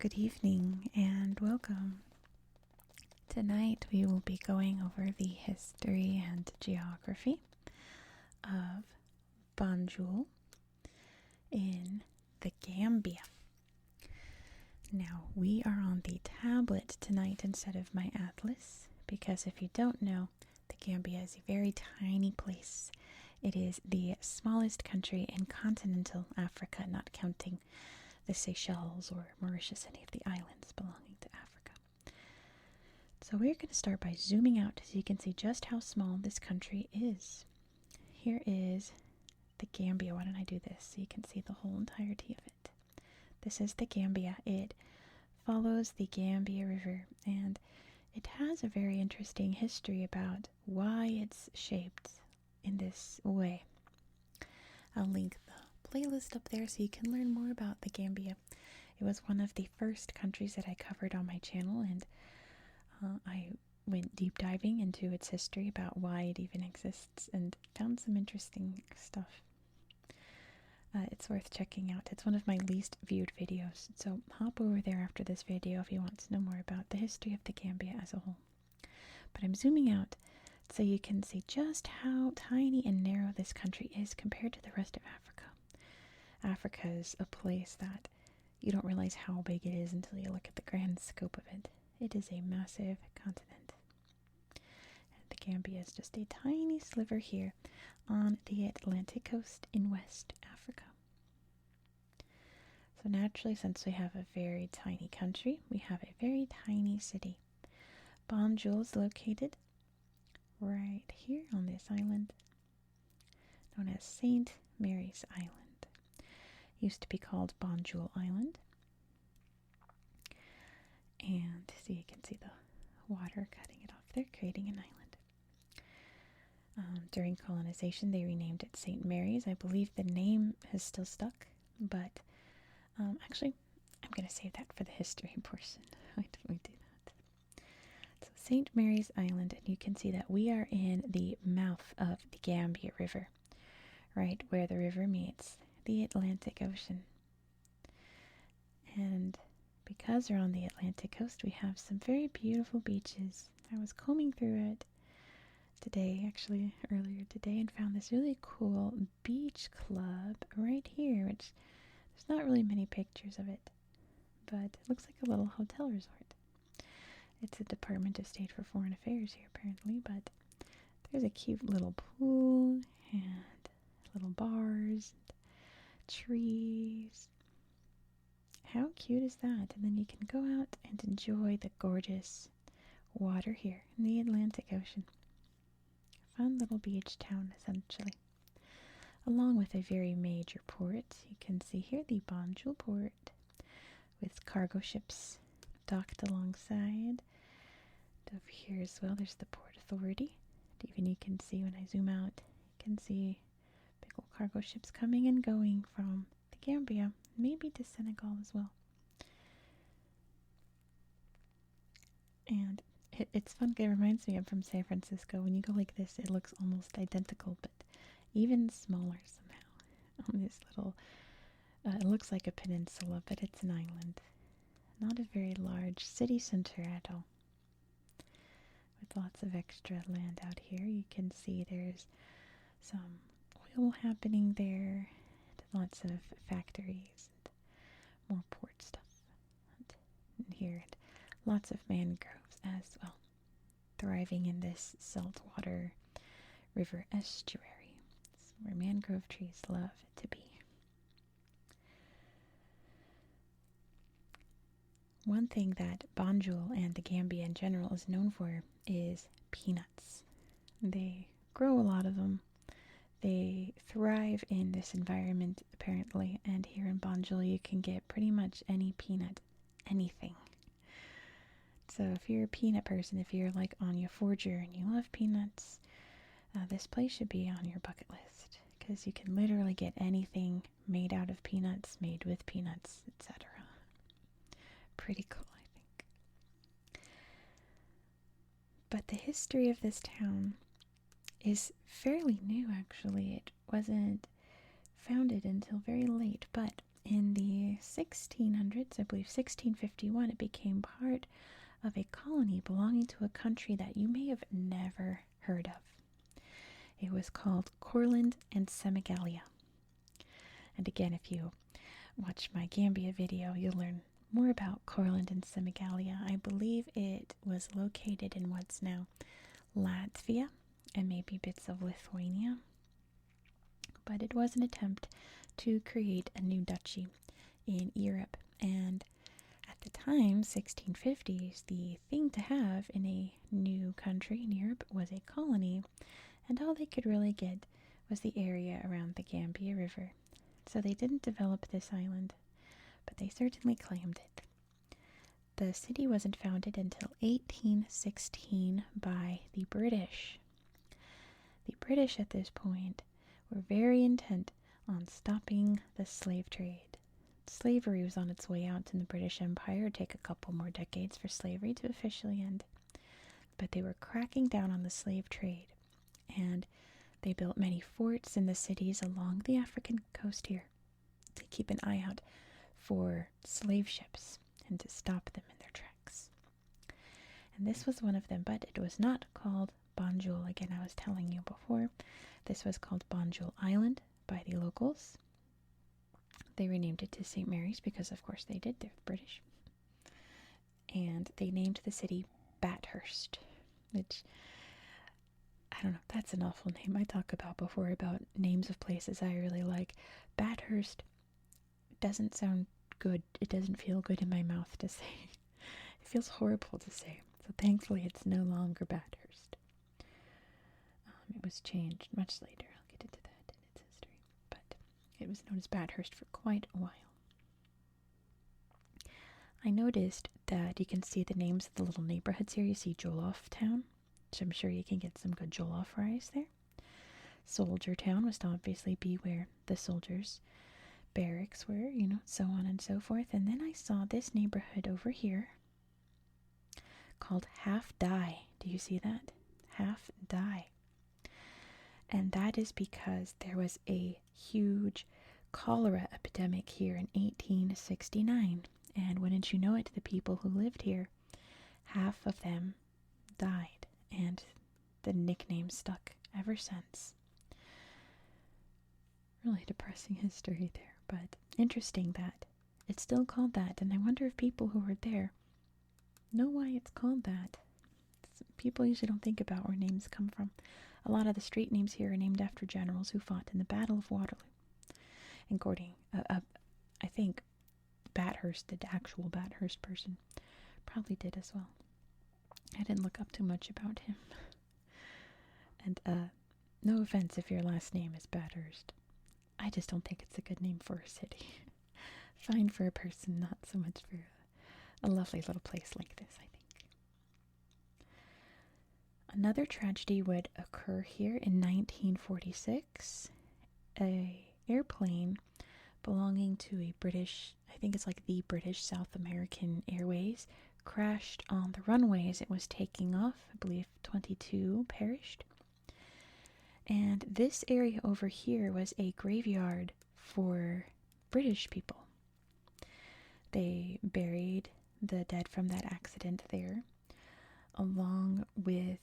Good evening and welcome. Tonight we will be going over the history and geography of Banjul in the Gambia. Now we are on the tablet tonight instead of my atlas because if you don't know, the Gambia is a very tiny place. It is the smallest country in continental Africa, not counting the Seychelles or Mauritius, any of the islands belonging to Africa. So we're going to start by zooming out so you can see just how small this country is. Here is the Gambia. Why don't I do this so you can see the whole entirety of it? This is the Gambia. It follows the Gambia River, and it has a very interesting history about why it's shaped in this way. I'll link the playlist up there so you can learn more about the Gambia. It was one of the first countries that I covered on my channel, and I went deep diving into its history about why it even exists and found some interesting stuff. It's worth checking out. It's one of my least viewed videos, so hop over there after this video if you want to know more about the history of the Gambia as a whole. But I'm zooming out so you can see just how tiny and narrow this country is compared to the rest of Africa. Africa is a place that you don't realize how big it is until you look at the grand scope of it. It is a massive continent. And the Gambia is just a tiny sliver here on the Atlantic coast in West Africa. So naturally, since we have a very tiny country, we have a very tiny city. Banjul is located right here on this island, known as St. Mary's Island. Used to be called Banjul Island. And so you can see the water cutting it off there, creating an island. During colonization, they renamed it St. Mary's. I believe the name has still stuck, but actually, I'm going to save that for the history portion. Why don't we do that? So St. Mary's Island, and you can see that we are in the mouth of the Gambia River, right where the river meets the Atlantic Ocean. And because we're on the Atlantic coast, we have some very beautiful beaches. I was combing through it today, actually earlier today, and found this really cool beach club right here, which there's not really many pictures of it, but it looks like a little hotel resort. It's a Department of State for Foreign Affairs here apparently, but there's a cute little pool and little bars, trees. How cute is that? And then you can go out and enjoy the gorgeous water here in the Atlantic Ocean. A fun little beach town, essentially. Along with a very major port. You can see here the Banjul port with cargo ships docked alongside. And over here as well, there's the Port Authority. And even you can see when I zoom out, you can see big old cargo ships coming and going from the Gambia, maybe to Senegal as well. And it's fun. It reminds me of from San Francisco. When you go like this, it looks almost identical, but even smaller somehow. On this little, it looks like a peninsula, but it's an island. Not a very large city center at all. With lots of extra land out here. You can see there's some oil happening there. Lots of factories and more port stuff. And here, lots of mangroves as well, thriving in this saltwater river estuary. It's where mangrove trees love to be. One thing that Banjul and the Gambia in general is known for is peanuts. They grow a lot of them. They thrive in this environment, apparently, and here in Banjul you can get pretty much any peanut, anything. So if you're a peanut person, if you're like Anya Forger and you love peanuts, this place should be on your bucket list, because you can literally get anything made out of peanuts, made with peanuts, etc. Pretty cool, I think. But the history of this town is fairly new, actually. It wasn't founded until very late, but in the 1600s, I believe 1651, it became part of a colony belonging to a country that you may have never heard of. It was called Courland and Semigalia. And again, if you watch my Gambia video, you'll learn more about Courland and Semigalia. I believe it was located in what's now Latvia and maybe bits of Lithuania. But it was an attempt to create a new duchy in Europe. And at the time, 1650s, the thing to have in a new country in Europe was a colony, and all they could really get was the area around the Gambia River. So they didn't develop this island, but they certainly claimed it. The city wasn't founded until 1816 by the British. The British at this point were very intent on stopping the slave trade. Slavery was on its way out in the British Empire. It would take a couple more decades for slavery to officially end. But they were cracking down on the slave trade, and they built many forts in the cities along the African coast here to keep an eye out for slave ships and to stop them in their tracks. And this was one of them, but it was not called Banjul. Again, I was telling you before, this was called Banjul Island by the locals. They renamed it to St. Mary's because, of course, they did. They're British. And they named the city Bathurst, which, I don't know, that's an awful name. I talked about before about names of places I really like. Bathurst doesn't sound good. It doesn't feel good in my mouth to say. It feels horrible to say. So thankfully it's no longer Bathurst. It was changed much later. I'll get into that in its history. But it was known as Bathurst for quite a while. I noticed that you can see the names of the little neighborhoods here. You see Jollof Town, which I'm sure you can get some good jollof rice there. Soldier Town must obviously be where the soldiers' barracks were, so on and so forth. And then I saw this neighborhood over here called Half Die. Do you see that? Half Die. And that is because there was a huge cholera epidemic here in 1869. And wouldn't you know it, the people who lived here, half of them died. And the nickname stuck ever since. Really depressing history there, but interesting that it's still called that. And I wonder if people who were there know why it's called that. People usually don't think about where names come from. A lot of the street names here are named after generals who fought in the Battle of Waterloo. According, I think Bathurst, the actual Bathurst person, probably did as well. I didn't look up too much about him. And no offense if your last name is Bathurst. I just don't think it's a good name for a city. Fine for a person, not so much for a lovely little place like this, I think. Another tragedy would occur here in 1946. An airplane belonging to a British, I think it's like the British South American Airways, crashed on the runway as it was taking off. I believe 22 perished. And this area over here was a graveyard for British people. They buried the dead from that accident there, along with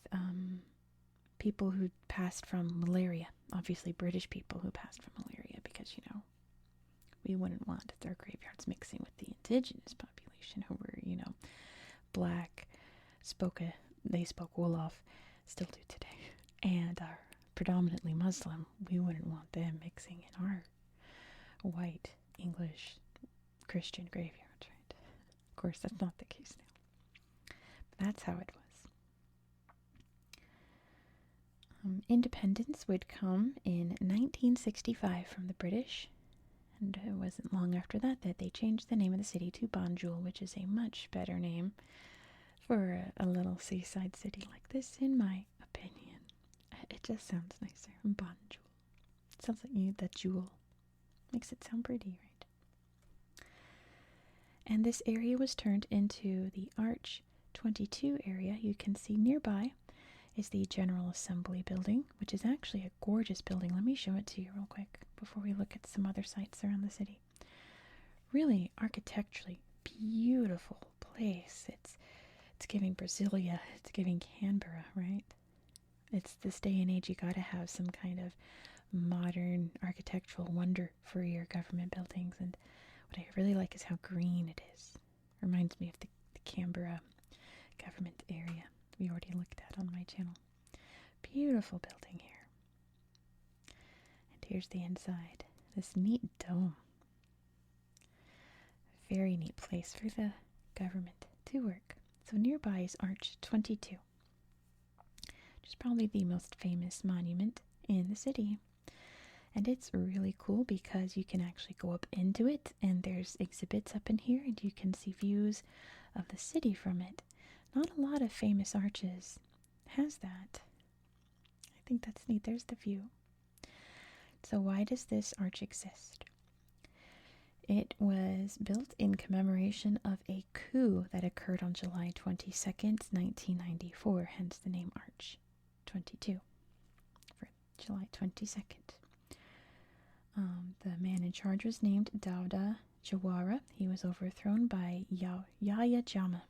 people who passed from malaria. Obviously British people who passed from malaria because, we wouldn't want their graveyards mixing with the indigenous population who were, black, they spoke Wolof, still do today, and are predominantly Muslim. We wouldn't want them mixing in our white English Christian graveyards, right? Of course, that's not the case now. But that's how it was. Independence would come in 1965 from the British, and it wasn't long after that they changed the name of the city to Banjul, which is a much better name for a little seaside city like this, in my opinion. It just sounds nicer. Banjul. It sounds like that jewel. Makes it sound pretty, right? And this area was turned into the Arch 22 area. You can see nearby is the General Assembly building, which is actually a gorgeous building. Let me show it to you real quick before we look at some other sites around the city. really architecturally beautiful place. It's giving Brasilia, it's giving Canberra, right? It's this day and age, you gotta have some kind of modern architectural wonder for your government buildings. And what I really like is how green it is. Reminds me of the Canberra government area we already looked at on my channel. Beautiful building here. And here's the inside. This neat dome. Very neat place for the government to work. So nearby is Arch 22, which is probably the most famous monument in the city. And it's really cool because you can actually go up into it, and there's exhibits up in here, and you can see views of the city from it. Not a lot of famous arches has that. I think that's neat. There's the view. So why does this arch exist? It was built in commemoration of a coup that occurred on July 22nd, 1994, hence the name Arch 22 for July 22nd. The man in charge was named Dauda Jawara. He was overthrown by Yahya Jammeh.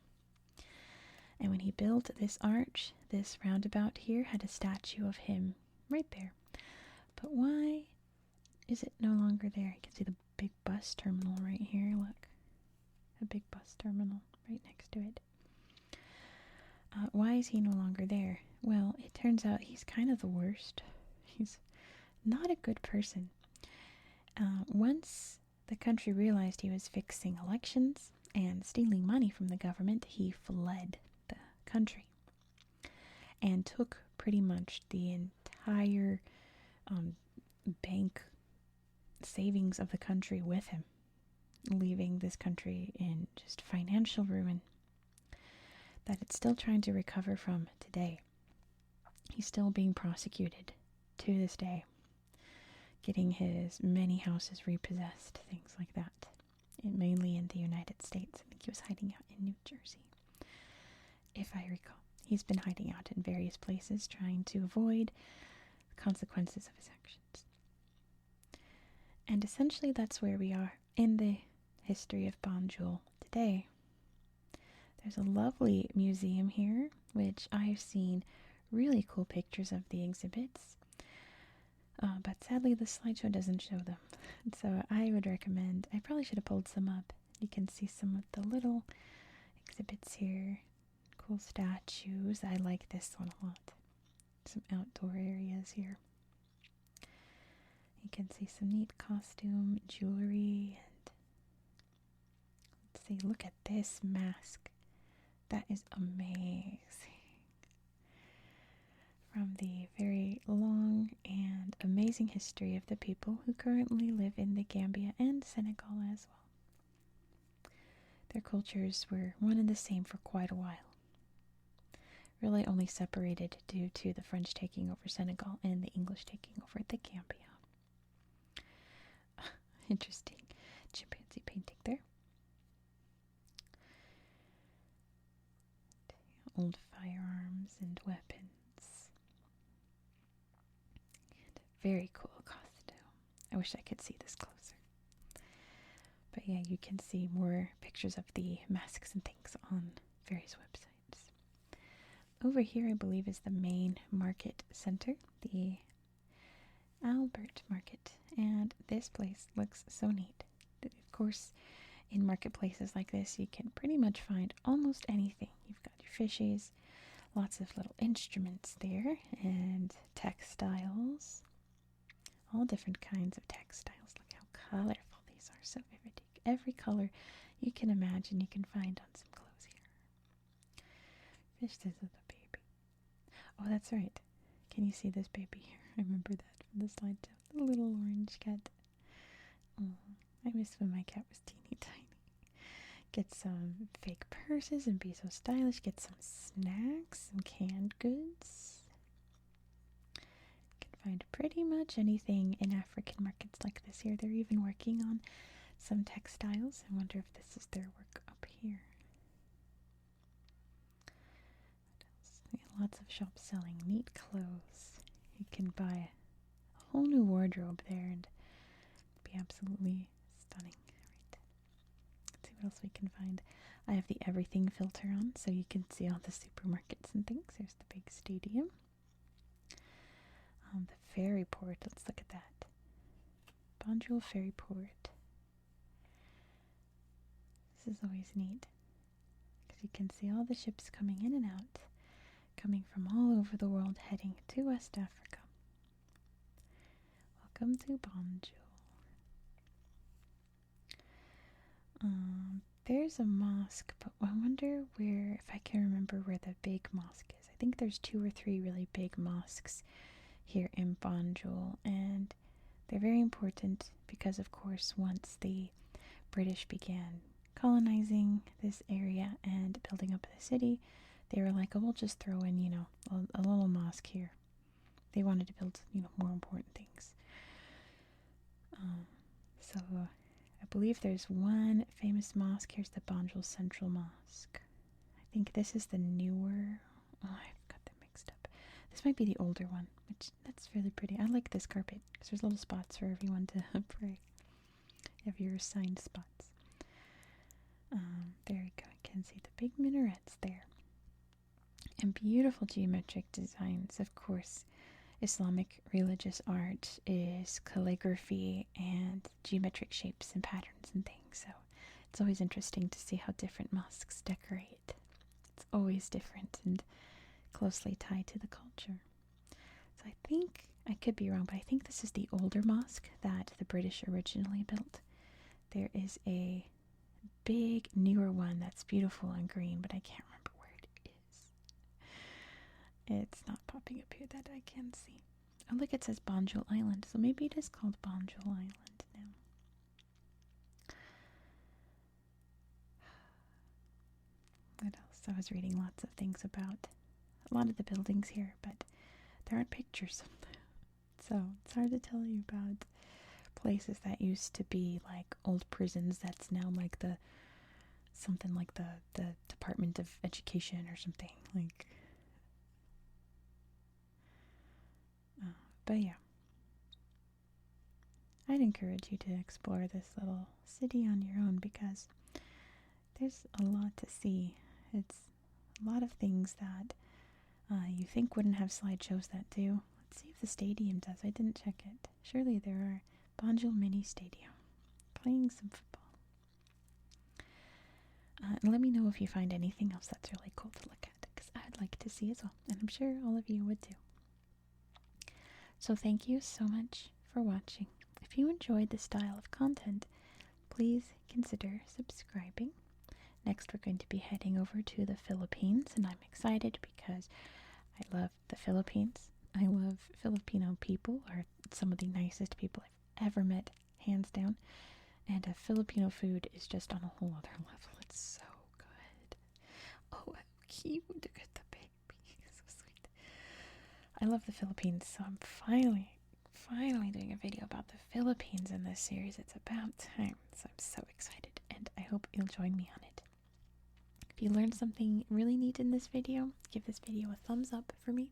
And when he built this arch, this roundabout here had a statue of him right there. But why is it no longer there? You can see the big bus terminal right here. Look, a big bus terminal right next to it. Why is he no longer there? Well, it turns out he's kind of the worst. He's not a good person. Once the country realized he was fixing elections and stealing money from the government, he fled the country and took pretty much the entire bank savings of the country with him, leaving this country in just financial ruin that it's still trying to recover from today. He's still being prosecuted to this day, getting his many houses repossessed, things like that, mainly in the United States. I think he was hiding out in New Jersey, if I recall. He's been hiding out in various places, trying to avoid the consequences of his actions. And essentially that's where we are in the history of Banjul today. There's a lovely museum here, which I've seen really cool pictures of the exhibits. But sadly the slideshow doesn't show them. So I would recommend, I probably should have pulled some up. You can see some of the little exhibits here. Cool statues. I like this one a lot. Some outdoor areas here. You can see some neat costume, jewelry, and let's see, look at this mask. That is amazing. From the very long and amazing history of the people who currently live in the Gambia and Senegal as well. Their cultures were one and the same for quite a while. Really only separated due to the French taking over Senegal and the English taking over the Gambia. Interesting chimpanzee painting there. Old firearms and weapons. And very cool costume. I wish I could see this closer. But yeah, you can see more pictures of the masks and things on various websites. Over here, I believe, is the main market center, the Albert Market, and this place looks so neat. Of course, in marketplaces like this, you can pretty much find almost anything. You've got your fishies, lots of little instruments there, and textiles. All different kinds of textiles. Look how colorful these are, so vivid. Every color you can imagine you can find on some clothes here. Fish says with a baby. Oh, that's right. Can you see this baby here? I remember that from the slideshow. The little orange cat. Oh, I miss when my cat was teeny tiny. Get some fake purses and be so stylish. Get some snacks, some canned goods. You can find pretty much anything in African markets like this here. They're even working on some textiles. I wonder if this is their work up here. What else? Yeah, lots of shops selling neat clothes. You can buy a whole new wardrobe there and be absolutely stunning. Right. what else we can find. I have the everything filter on so you can see all the supermarkets and things. There's the big stadium. The ferry port, let's look at that. Banjul ferry port. This is always neat because you can see all the ships coming in and out, coming from all over the world heading to West Africa. Welcome to Banjul. There's a mosque, but I wonder if I can remember where the big mosque is. I think there's 2 or 3 really big mosques here in Banjul, and they're very important because, of course, once the British began colonizing this area and building up the city, they were like, oh, we'll just throw in, a little mosque here. They wanted to build, more important things. So I believe there's one famous mosque. Here's the Banjul Central Mosque. I think this is the newer. Oh, I've got them mixed up. This might be the older one, which that's really pretty. I like this carpet because there's little spots for everyone to pray. You have your assigned spots. There you go. You can see the big minarets there. And beautiful geometric designs, of course. Islamic religious art is calligraphy and geometric shapes and patterns and things. So it's always interesting to see how different mosques decorate. It's always different and closely tied to the culture. So I think, I could be wrong, but I think this is the older mosque that the British originally built. There is a big newer one that's beautiful and green, but I can't remember where it is. It's not popping up here that I can see. Oh, look, it says Banjul Island, so maybe it is called Banjul Island now. What else? I was reading lots of things about a lot of the buildings here, but there aren't pictures of them. So it's hard to tell you about places that used to be like old prisons that's now like something like the Department of Education or something. Like, but yeah, I'd encourage you to explore this little city on your own because there's a lot to see. It's a lot of things that you think wouldn't have slideshows that do. Let's see if the stadium does. I didn't check it. Surely there are. Banjul Mini Stadium. Playing some football. And let me know if you find anything else that's really cool to look at, because I'd like to see as well, and I'm sure all of you would too. So thank you so much for watching. If you enjoyed this style of content, please consider subscribing. Next, we're going to be heading over to the Philippines, and I'm excited because I love the Philippines. I love Filipino people, are some of the nicest people I've ever met, hands down. And Filipino food is just on a whole other level. It's so good. Oh, how cute. Look at the baby. So sweet. I love the Philippines, so I'm finally doing a video about the Philippines in this series. It's about time, so I'm so excited, and I hope you'll join me on it. If you learned something really neat in this video, give this video a thumbs up for me.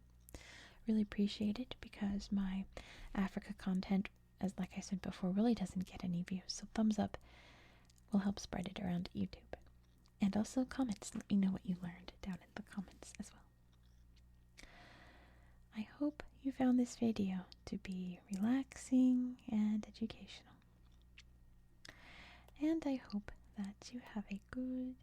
Really appreciate it because my Africa content, as like I said before, really doesn't get any views. So thumbs up will help spread it around YouTube. And also comments. Let me know what you learned down in the comments as well. I hope you found this video to be relaxing and educational. And I hope that you have a good